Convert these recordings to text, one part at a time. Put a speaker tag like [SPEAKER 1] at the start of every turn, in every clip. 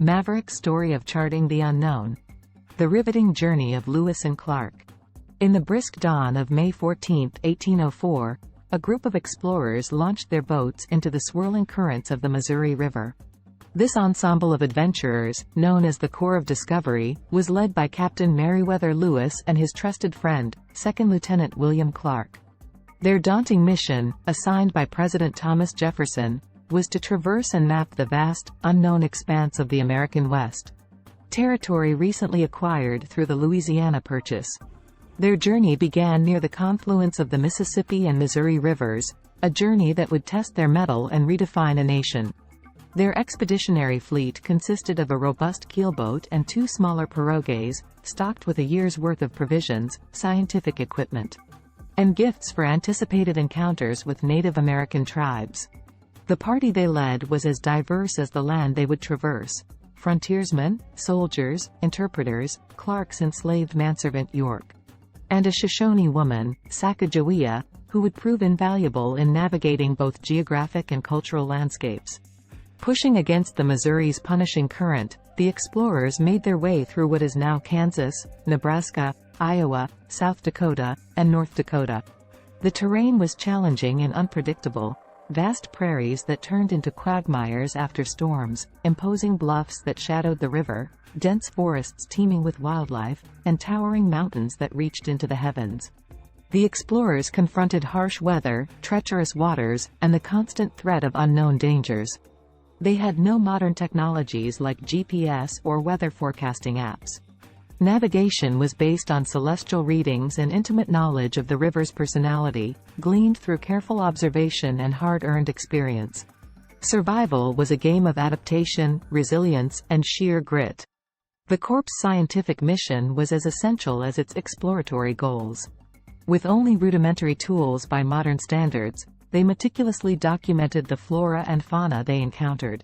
[SPEAKER 1] Maverick story of charting the unknown. The riveting journey of Lewis and Clark. In the brisk dawn of May 14, 1804, a group of explorers launched their boats into the swirling currents of the Missouri River. This ensemble of adventurers, known as the Corps of Discovery, was led by Captain Meriwether Lewis and his trusted friend, Second Lieutenant William Clark. Their daunting mission, assigned by President Thomas Jefferson, was to traverse and map the vast, unknown expanse of the American West. Territory recently acquired through the Louisiana Purchase. Their journey began near the confluence of the Mississippi and Missouri rivers, a journey that would test their mettle and redefine a nation. Their expeditionary fleet consisted of a robust keelboat and two smaller pirogues, stocked with a year's worth of provisions, scientific equipment, and gifts for anticipated encounters with Native American tribes. The party they led was as diverse as the land they would traverse. Frontiersmen, soldiers, interpreters, Clark's enslaved manservant York, and a Shoshone woman, Sacagawea, who would prove invaluable in navigating both geographic and cultural landscapes. Pushing against the Missouri's punishing current, the explorers made their way through what is now Kansas, Nebraska, Iowa, South Dakota, and North Dakota. The terrain was challenging and unpredictable. Vast prairies that turned into quagmires after storms, imposing bluffs that shadowed the river, dense forests teeming with wildlife, and towering mountains that reached into the heavens. The explorers confronted harsh weather, treacherous waters, and the constant threat of unknown dangers. They had no modern technologies like GPS or weather forecasting apps. Navigation was based on celestial readings and intimate knowledge of the river's personality, gleaned through careful observation and hard-earned experience. Survival was a game of adaptation, resilience, and sheer grit. The Corps' scientific mission was as essential as its exploratory goals. With only rudimentary tools by modern standards, they meticulously documented the flora and fauna they encountered.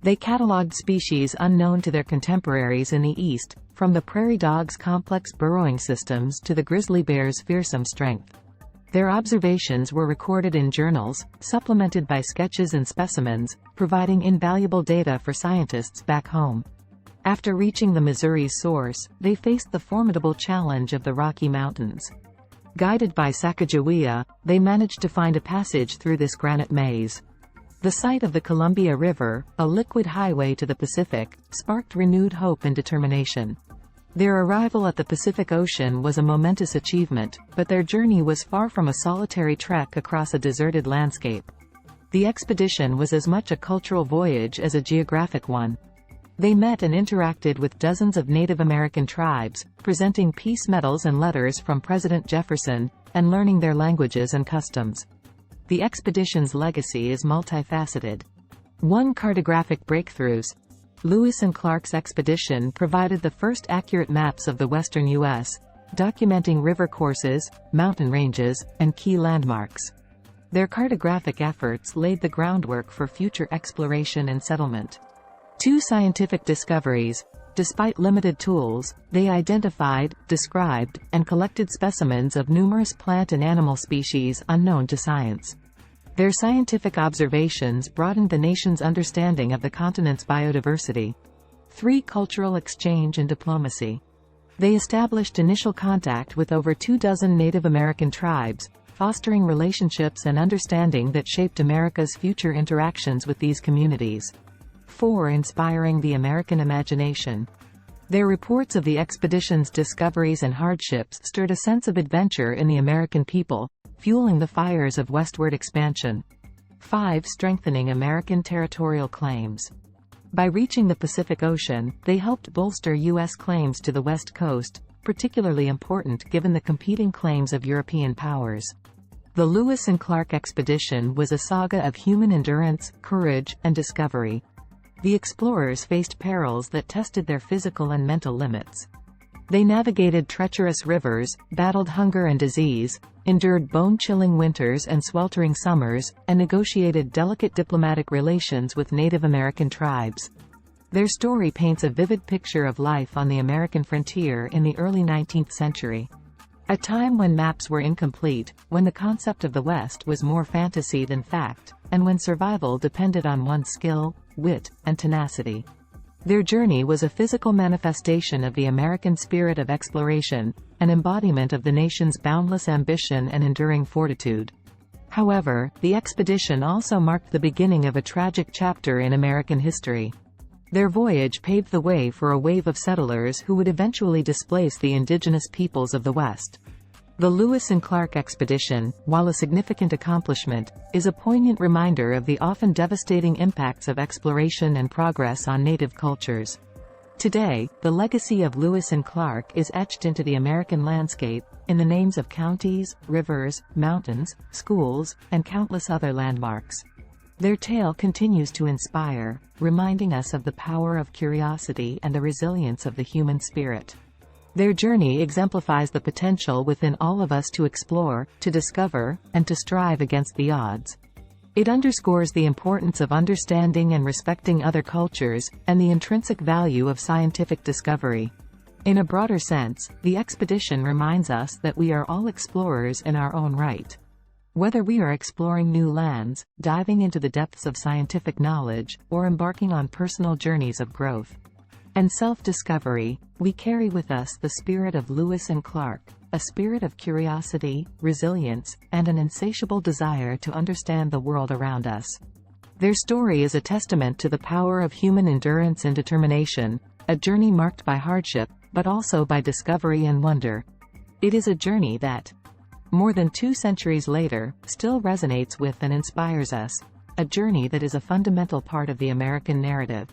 [SPEAKER 1] They catalogued species unknown to their contemporaries in the East, from the prairie dog's complex burrowing systems to the grizzly bear's fearsome strength. Their observations were recorded in journals, supplemented by sketches and specimens, providing invaluable data for scientists back home. After reaching the Missouri's source, they faced the formidable challenge of the Rocky Mountains. Guided by Sacagawea, they managed to find a passage through this granite maze. The sight of the Columbia River, a liquid highway to the Pacific, sparked renewed hope and determination. Their arrival at the Pacific Ocean was a momentous achievement, but their journey was far from a solitary trek across a deserted landscape. The expedition was as much a cultural voyage as a geographic one. They met and interacted with dozens of Native American tribes, presenting peace medals and letters from President Jefferson, and learning their languages and customs. The expedition's legacy is multifaceted. 1. Cartographic breakthroughs. Lewis and Clark's expedition provided the first accurate maps of the western U.S., documenting river courses, mountain ranges, and key landmarks. Their cartographic efforts laid the groundwork for future exploration and settlement. 2. Scientific discoveries. Despite limited tools, they identified, described, and collected specimens of numerous plant and animal species unknown to science. Their scientific observations broadened the nation's understanding of the continent's biodiversity. 3. Cultural exchange and diplomacy. They established initial contact with over 24 Native American tribes, fostering relationships and understanding that shaped America's future interactions with these communities. 4. Inspiring the American imagination. Their reports of the expedition's discoveries and hardships stirred a sense of adventure in the American people, fueling the fires of westward expansion. 5. Strengthening American territorial claims. By reaching the Pacific Ocean, they helped bolster U.S. claims to the West Coast, particularly important given the competing claims of European powers. The Lewis and Clark expedition was a saga of human endurance, courage, and discovery. The explorers faced perils that tested their physical and mental limits. They navigated treacherous rivers, battled hunger and disease, endured bone-chilling winters and sweltering summers, and negotiated delicate diplomatic relations with Native American tribes. Their story paints a vivid picture of life on the American frontier in the early 19th century. A time when maps were incomplete, when the concept of the West was more fantasy than fact, and when survival depended on one's skill, wit, and tenacity. Their journey was a physical manifestation of the American spirit of exploration, an embodiment of the nation's boundless ambition and enduring fortitude. However, the expedition also marked the beginning of a tragic chapter in American history. Their voyage paved the way for a wave of settlers who would eventually displace the indigenous peoples of the West. The Lewis and Clark expedition, while a significant accomplishment, is a poignant reminder of the often devastating impacts of exploration and progress on native cultures. Today, the legacy of Lewis and Clark is etched into the American landscape, in the names of counties, rivers, mountains, schools, and countless other landmarks. Their tale continues to inspire, reminding us of the power of curiosity and the resilience of the human spirit. Their journey exemplifies the potential within all of us to explore, to discover, and to strive against the odds. It underscores the importance of understanding and respecting other cultures, and the intrinsic value of scientific discovery. In a broader sense, the expedition reminds us that we are all explorers in our own right. Whether we are exploring new lands, diving into the depths of scientific knowledge, or embarking on personal journeys of growth and self-discovery, we carry with us the spirit of Lewis and Clark, a spirit of curiosity, resilience, and an insatiable desire to understand the world around us. Their story is a testament to the power of human endurance and determination, a journey marked by hardship, but also by discovery and wonder. It is a journey that, more than 2 centuries later, still resonates with and inspires us, a journey that is a fundamental part of the American narrative.